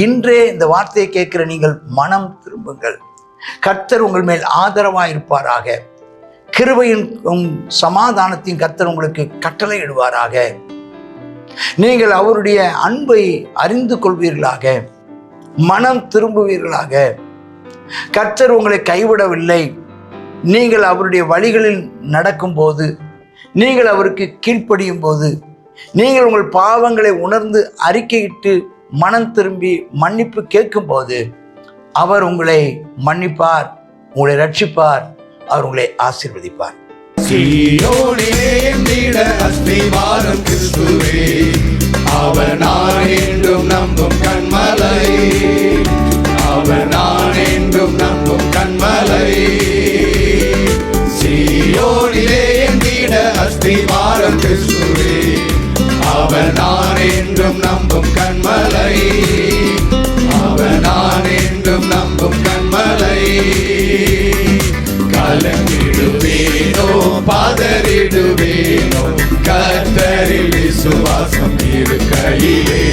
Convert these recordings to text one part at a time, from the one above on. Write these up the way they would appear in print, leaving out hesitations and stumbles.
இன்றே இந்த வார்த்தையை கேட்கிற நீங்கள் மனம் திரும்புங்கள். கர்த்தர் உங்கள் மேல் ஆதரவாக இருப்பாராக. கிருபையின் சமாதானத்தின் கர்த்தர் உங்களுக்கு கட்டளையிடுவாராக. நீங்கள் அவருடைய அன்பை அறிந்து கொள்வீர்களாக, மனம் திரும்புவீர்களாக. கர்த்தர் உங்களை கைவிடவில்லை. நீங்கள் அவருடைய வழிகளில் நடக்கும்போது, நீங்கள் அவருக்கு கீழ்ப்படியும் போது, நீங்கள் உங்கள் பாவங்களை உணர்ந்து அறிக்கையிட்டு மனம் திரும்பி மன்னிப்பு கேட்கும் போது அவர் உங்களை மன்னிப்பார், உங்களை ரட்சிப்பார், அவர் உங்களை ஆசீர்வதிப்பார். சீயோனிலே எந்திட அஸ்திவாரம் கிறிஸ்துவே, அவர் நான் என்றும் நம்பும் கண்மலை, அவர் நான் என்றும் நம்பும் கண்மலை. சீயோனிலே எந்திட அஸ்திவாரம் கிறிஸ்துவே, அவர் நான் என்றும் நம்பும் கண்மலை, அவர் நான் என்றும் நம்பும் கண்மலை. கலங்கிடுவேனோ பதறிடுவேனோ கர்த்தரில் விசுவாசம் இருக்கையிலே,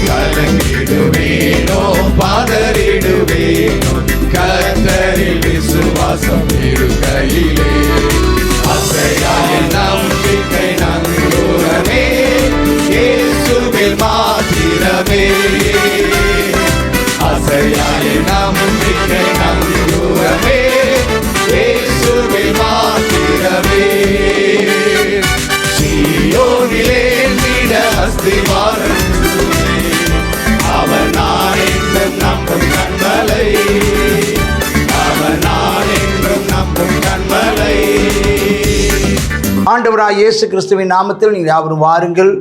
கலங்கிடுவேனோ பதறிடுவேனோ கர்த்தரில் விசுவாசம் இருக்கையிலே. அசையாய நம்பிக்கை நங்கூரமே, இயேசுவில் மாத்திரமே. அசையாய நம்பிக்கை நங்கூரமே, இயேசுவில் மாத்திரமே. சீயோனிலே எந்திட அஸ்திவாரம் கிறிஸ்துவே, அவர் நான் என்றும் நம்பும் கண்மலை, அவர் நான் என்றும் நம்பும் கண்மலை. ஆண்டவராய் இயேசு கிறிஸ்துவின் நாமத்தில் நீங்கள் யாவரும் வாருங்கள்.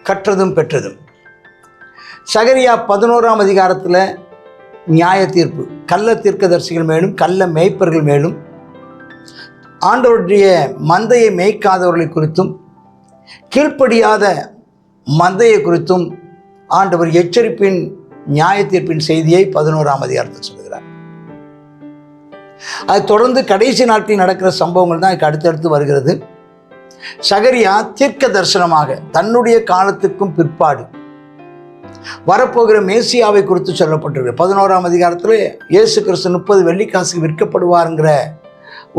கற்றதும் பெற்றதும். சகரியா 11ஆம் அதிகாரத்தில் நியாய தீர்ப்பு, கள்ள தீர்க்கதரிசிகள் மேலும் கள்ள மேய்ப்பர்கள் மேலும் ஆண்டவருடைய மந்தையை மேய்க்காதவர்களை குறித்தும் கீழ்ப்படியாத மந்தையை குறித்தும் ஆண்டவர் எச்சரிப்பின் நியாய தீர்ப்பின் செய்தியை 11ஆம் அதிகாரத்தில் சொல்கிறார். அது தொடர்ந்து கடைசி நாட்களில் நடக்கிற சம்பவங்கள் தான் அடுத்தடுத்து வருகிறது. சகரியா தீர்க்க தரிசனமாக தன்னுடைய காலத்திற்கும் பிற்பாடு வரப்போகிற மேசியாவை குறித்து சொல்லப்பட்டிருக்கு. 11ஆம் அதிகாரத்தில் இயேசு கிறிஸ்து 30 வெள்ளிக்காசுக்கு விற்கப்படுவாருங்கிற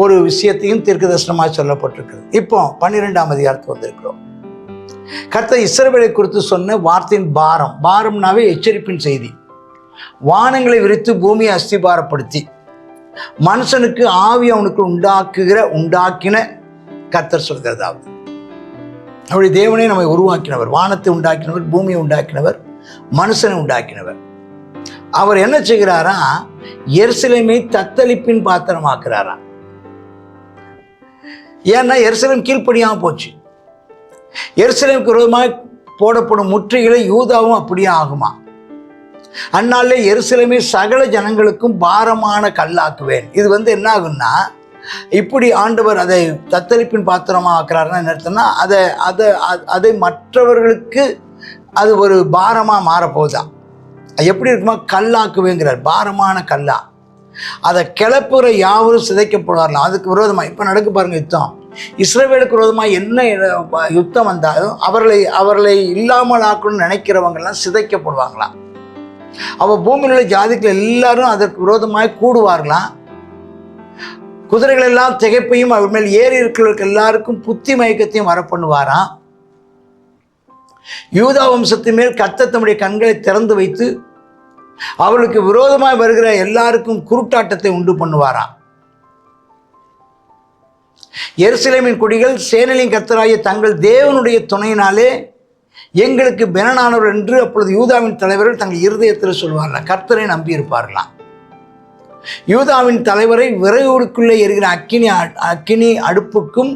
ஒரு விஷயத்தையும் தீர்க்க தரிசனமாக சொல்லப்பட்டிருக்கிறது. இப்போ 12ஆம் அதிகாரத்துக்கு வந்திருக்கிறோம். கர்த்தர் இஸ்ரவேலை குறித்து சொன்ன வார்த்தையின் பாரம்னாவே எச்சரிப்பின் செய்தி. வானங்களை விரித்து பூமியை அஸ்திபாரப்படுத்தி மனுஷனுக்கு ஆவி அவனுக்கு உண்டாக்கின கர்த்தர் சொல்கிறதாவது. அவருடைய தேவனே நம்மை உருவாக்கினவர், வானத்தை உண்டாக்கினவர், பூமியை உண்டாக்கினவர், மனுஷனை உண்டாக்கினவர். அவர் என்ன செய்கிறாரா? எருசலேமை தத்தளிப்பின் பாத்திரமாக்குறாரா. ஏன்னா எருசலேம் கீழ்ப்படியாமல் போச்சு. எருசலேமுக்கு விரோதமாக போடப்படும் முற்றுகைகளை யூதாவும் அப்படியே ஆகுமா? அந்நாளிலே எருசலேமை சகல ஜனங்களுக்கும் பாரமான கல்லாக்குவேன். இது என்ன ஆகுன்னா, இப்படி ஆண்டவர் அதை தத்தளிப்பின் பாத்திரமாக ஆக்குறாருன்னா என்ன அர்த்தம்னா, அதை மற்றவர்களுக்கு அது ஒரு பாரமாக மாறப்போகுதான். எப்படி இருக்குமா? கல்லாக்குவேங்கிறார், பாரமான கல்லா. அதை கிளப்புற யாவரும் சிதைக்கப்படுவார்களாம். அதுக்கு விரோதமாக இப்போ நடக்கு பாருங்க யுத்தம். இஸ்ரவேலுக்கு விரோதமாக என்ன யுத்தம் வந்தாலும் அவர்களை இல்லாமல் ஆக்கணும்னு நினைக்கிறவங்கெல்லாம் சிதைக்கப்படுவாங்களாம். பூமியில் உள்ள ஜாதிகள் எல்லாரும் அதற்கு விரோதமாக கூடுவார்களாம். குதிரைகள் எல்லாம் திகைப்பையும் அவர் மேல் ஏறி இருக்கிறவர்களுக்கு எல்லாருக்கும் புத்தி மயக்கத்தையும் வரப்பண்ணுவாராம். யூதா வம்சத்தின் மேல் கர்த்தர் தம்முடைய கண்களை திறந்து வைத்து அவர்களுக்கு விரோதமாய் வருகிற எல்லாருக்கும் குருட்டாட்டத்தை உண்டு பண்ணுவாராம். எருசலேமின் குடிகள் சேனையின் கர்த்தராகிய தங்கள் தேவனுடைய துணையினாலே எங்களுக்கு பெலனானவர் என்று அப்பொழுது யூதாவின் தலைவர்கள் தங்கள் இருதயத்தில் சொல்வார்களாம். கர்த்தரை நம்பி இருப்பார்களாம். யூதாவின் தலைவரை விறகுக்குள்ளே எரிகிற அக்கினி அடுப்புக்கும்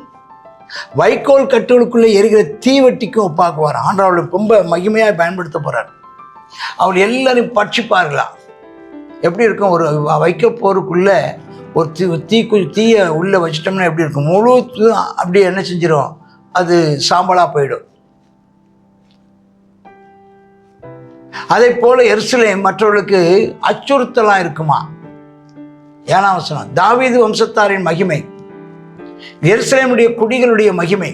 வைக்கோல் கட்டுகளுக்குள்ளே எரிகிற தீவெட்டிக்கும் ஒப்பாக்குவார். ஆண்டவர்களை ரொம்ப மகிமையாக பயன்படுத்த போகிறார். அவர் எல்லாரையும் பட்சிப்பார்களாம். எப்படி இருக்கும்? ஒரு வைக்க போருக்குள்ளே ஒரு தீயை உள்ளே வச்சிட்டோம்னா எப்படி இருக்கும்? முழு அப்படியே என்ன செஞ்சிடும்? அது சாம்பலாக போயிடும். அதே போல எருசலேம் மற்றவர்களுக்கு அச்சுறுத்தலாக இருக்குமா? 7ஆம் வசனம், தாவீது வம்சத்தாரின் மகிமை, எருசலேமுடைய குடிகளுடைய மகிமை,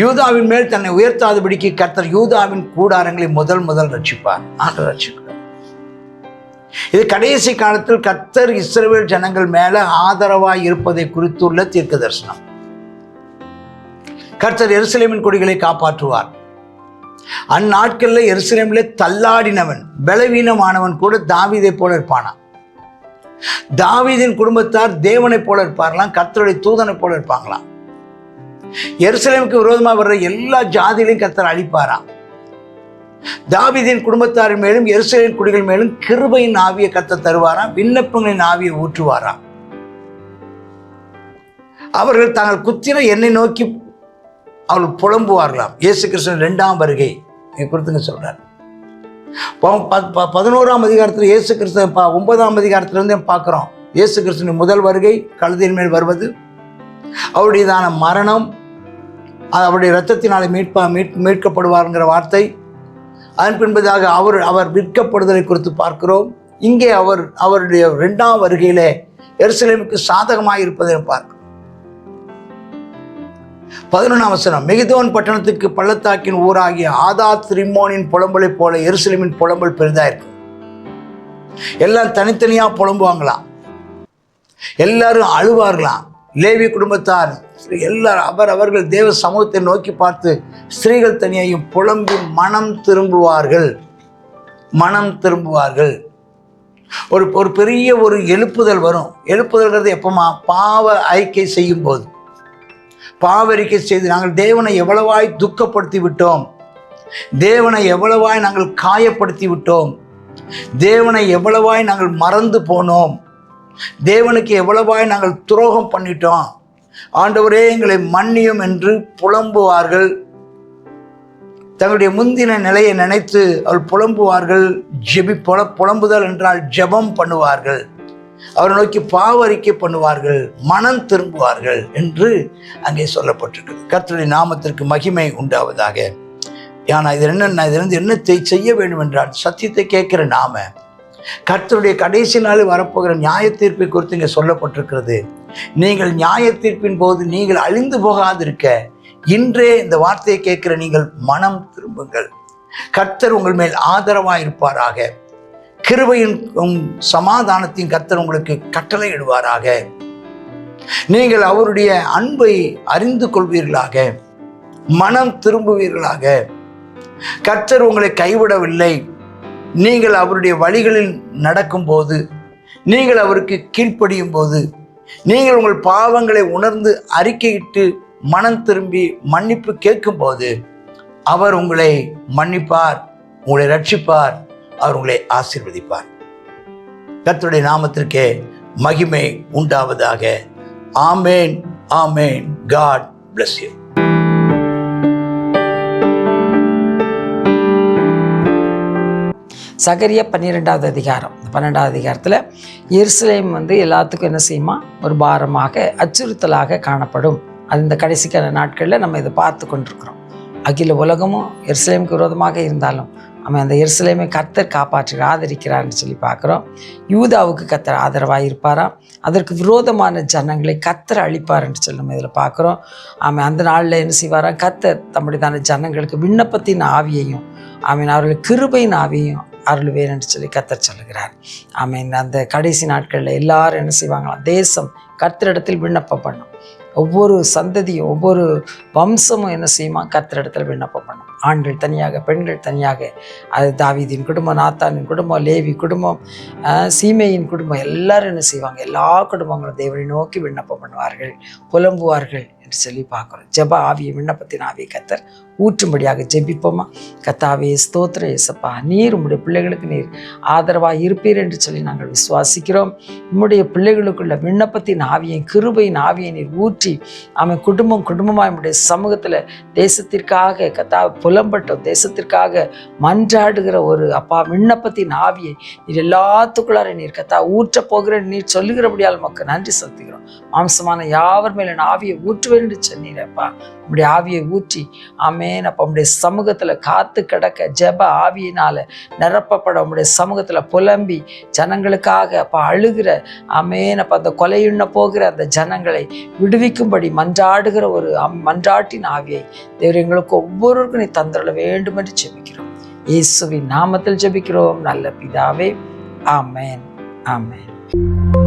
யூதாவின் மேல் தன்னை உயர்த்தாதபடிக்கு கர்த்தர் யூதாவின் கூடாரங்களை முதல் ரட்சிப்பார். ஆண்டவர் ரட்சிக்கிறார். இது கடைசி காலத்தில் கர்த்தர் இஸ்ரவேல் ஜனங்கள் மேல ஆதரவாய் இருப்பதை குறித்துள்ள தீர்க்க தரிசனம். கர்த்தர் எருசலேமின் கொடிகளை காப்பாற்றுவார். அந்நாட்களில் எருசலேமிலே தள்ளாடினவன், பலவீனமானவன் கூட தாவீதை போல இருப்பானா. தாவீதின் குடும்பத்தார் தேவனை போல இருப்பார்களாம், கர்த்தருடைய தூதனை போல இருப்பாங்களாம். எருசலேமுக்கு விரோதமாக வர்ற எல்லா ஜாதிகளையும் கர்த்தர் அழிப்பாராம். தாவீதின் குடும்பத்தாரின் மேலும் எருசலேமின் குடிகள் மேலும் கிருபையின் ஆவியை கர்த்தர் தருவாராம், விண்ணப்பங்களின் ஆவியை ஊற்றுவாராம். அவர்கள் தாங்கள் குத்தின என்னை நோக்கி அவர்கள் புலம்புவார்களாம். இயேசு கிறிஸ்துவின் 2ஆம் வருகை குறித்துங்க சொல்றார். 11ஆம் அதிகாரத்தில் இயேசு கிறிஸ்து 9ஆம் அதிகாரத்திலிருந்து பார்க்கிறோம். இயேசு கிறிஸ்துவின் முதல் வருகை, கழுதையின் மேல் வருவது, அவருடையதான மரணம், அவருடைய இரத்தத்தினாலே மீட்கப்படுவார்ங்கிற வார்த்தை. அதன் பின்பதாக அவர் விற்கப்படுதலை குறித்து பார்க்கிறோம். இங்கே அவருடைய 2ஆம் வருகையிலே எருசலேமுக்கு சாதகமாக இருப்பதை பார்க்கிறோம். 11ஆம் வசனம், மெகிதோன் பட்டணத்துக்கு பள்ளத்தாக்கின் ஊராகிய ஆதாத் ரிம்மோனின் புலம்பலை போல எருசலேமின் புலம்பல் பெரிதா இருக்கும். எல்லாம் தனித்தனியா புலம்புவாங்களாம், எல்லாரும் அழுவார்களாம். லேவி குடும்பத்தார் எல்லாரும் அவர்கள் தேவ சமூகத்தை நோக்கி பார்த்து ஸ்திரீகள் தனியையும் புலம்பி மனம் திரும்புவார்கள். ஒரு பெரிய ஒரு எழுப்புதல் வரும். எழுப்புதல்கிறது எப்பமா? பாவ அறிக்கை செய்யும் போது. பாவரிக்கை செய்து நாங்கள் தேவனை எவ்வளவாய் துக்கப்படுத்தி விட்டோம், தேவனை எவ்வளவாய் நாங்கள் காயப்படுத்தி விட்டோம், தேவனை எவ்வளவாய் நாங்கள் மறந்து போனோம், தேவனுக்கு எவ்வளவாய் நாங்கள் துரோகம் பண்ணிட்டோம், ஆண்டவரே எங்களை மன்னியும் என்று புலம்புவார்கள். தங்களுடைய முந்தின நிலையை நினைத்து அவள் புலம்புவார்கள். புலம்புதல் என்றால் ஜெபம் பண்ணுவார்கள். அவரை நோக்கி பாவ அறிக்கை பண்ணுவார்கள், மனம் திரும்புவார்கள் என்று அங்கே சொல்லப்பட்டிருக்கிறது. கர்த்தருடைய நாமத்திற்கு மகிமை உண்டாவதாக. ஏன்னா இதிலிருந்து என்ன செய்ய வேண்டும் என்றால், சத்தியத்தை கேட்கிற நாம கர்த்தருடைய கடைசி நாளில் வரப்போகிற நியாய தீர்ப்பை குறித்து இங்கே சொல்லப்பட்டிருக்கிறது. நீங்கள் நியாய தீர்ப்பின் போது நீங்கள் அழிந்து போகாதிருக்க இன்றே இந்த வார்த்தையை கேட்கிற நீங்கள் மனம் திரும்புங்கள். கர்த்தர் உங்கள் மேல் ஆதரவாக இருப்பாராக. கிருபையின் சமாதானத்தின் கர்த்தர் உங்களுக்கு கட்டளை இடுவாராக. நீங்கள் அவருடைய அன்பை அறிந்து கொள்வீர்களாக, மனம் திரும்புவீர்களாக. கர்த்தர் உங்களை கைவிடவில்லை. நீங்கள் அவருடைய வழிகளில் நடக்கும் போது, நீங்கள் அவருக்கு கீழ்ப்படியும் போது, நீங்கள் உங்கள் பாவங்களை உணர்ந்து அறிக்கையிட்டு மனம் திரும்பி மன்னிப்பு கேட்கும் போது அவர் உங்களை மன்னிப்பார், உங்களை ரட்சிப்பார், அவர் உங்களை ஆசீர்வதிப்பார். கர்த்தருடைய நாமத்திற்கே மகிமை உண்டாவதாக. ஆமேன், ஆமேன். God bless you. சகரியா 12வது அதிகாரம். 12வது அதிகாரத்தில் எருசலேம் எல்லாத்துக்கும் என்ன செய்யுமா? ஒரு பாரமாக, அச்சுறுத்தலாக காணப்படும். அது இந்த கடைசிக்கான நாட்களில் நம்ம இதை பார்த்து கொண்டிருக்கிறோம். அகில உலகமும் எருசலேமுக்கு விரோதமாக இருந்தாலும் அவன் அந்த எருசலேமை கர்த்தர் காப்பாற்றி ஆதரிக்கிறார்னு சொல்லி பார்க்குறோம். யூதாவுக்கு கர்த்தர் ஆதரவாக இருப்பாராம். அதற்கு விரோதமான ஜனங்களை கர்த்தர் அழிப்பார்ன்னு சொல்லி நம்ம இதில் பார்க்குறோம். அவன் அந்த நாளில் என்ன செய்வாராம்? கர்த்தர் தம்முடையதான ஜனங்களுக்கு விண்ணப்பத்தின் ஆவியையும் அவர்களுக்கு கிருபையின் ஆவியையும் அருள்வேன் என்று சொல்லி கர்த்தர் சொல்லுகிறார். அந்த கடைசி நாட்களில் எல்லாரும் என்ன செய்வாங்களாம்? தேசம் கர்த்தரிடத்தில் விண்ணப்பம் பண்ணும். ஒவ்வொரு சந்ததியும், ஒவ்வொரு வம்சமும் என்ன செய்யுமா? கர்த்தரிடத்தில் விண்ணப்பம் பண்ணும். ஆண்கள் தனியாக, பெண்கள் தனியாக. அது தாவீதின் குடும்பம், நாத்தானின் குடும்பம், லேவி குடும்பம், சீமையின் குடும்பம், எல்லாரும் என்ன செய்வாங்க? எல்லா குடும்பங்களும் தேவனை நோக்கி விண்ணப்பம் பண்ணுவார்கள், புலம்புவார்கள் என்று சொல்லி பார்க்குறோம். ஜெப ஆவியை, விண்ணப்பத்தின் ஆவியை கர்த்தர் ஊற்றும்படியாக ஜெபிப்போமா? கர்த்தாவே, ஸ்தோத்திர இயேசப்பா, நீர் உம்முடைய பிள்ளைகளுக்கு நீர் ஆதரவாக இருப்பீர் என்று சொல்லி நாங்கள் விசுவாசிக்கிறோம். உம்முடைய பிள்ளைகளுக்குள்ள விண்ணப்பத்தின் ஆவியை, கிருபையின் ஆவியை நீர் ஊற்றி குடும்பமாய் உம்முடைய சமூகத்தில் தேசத்திற்காக கர்த்தாவே புலம்பட்டும். தேசத்திற்காக மன்றாடுகிற ஒரு அப்பா விண்ணப்பத்தின் ஆவியை நீர் எல்லாத்துக்குள்ளார நீர் கத்தா ஊற்ற போகிற நீர் சொல்லுகிறபடியால் மக்கள் நன்றி செலுத்துகிறோம். மாம்சமான யாவர் மேல ஆவியை ஊற்றுவேன் என்று சொன்னீரப்பா. உம்முடைய ஆவியை ஊற்றி ஆமேன் அப்பா உம்முடைய சமூகத்துல காத்து கிடக்க ஜெப ஆவியினால நிரப்பப்பட உம்முடைய சமூகத்துல புலம்பி ஜனங்களுக்காக அப்பா அழுகிற ஆமேன் அப்பா அந்த கொலையுண்ண போகிற அந்த ஜனங்களை விடுவிக்கும்படி மன்றாடுகிற ஒரு மன்றாட்டின் ஆவியை தேவரே எங்களுக்கு ஒவ்வொருவருக்கும் நீ தந்தரல வேண்டும் என்று ஜெபிக்கிறோம். இயேசுவின் நாமத்தில் ஜெபிக்கிறோம் நல்ல பிதாவே. ஆமேன் ஆமேன்.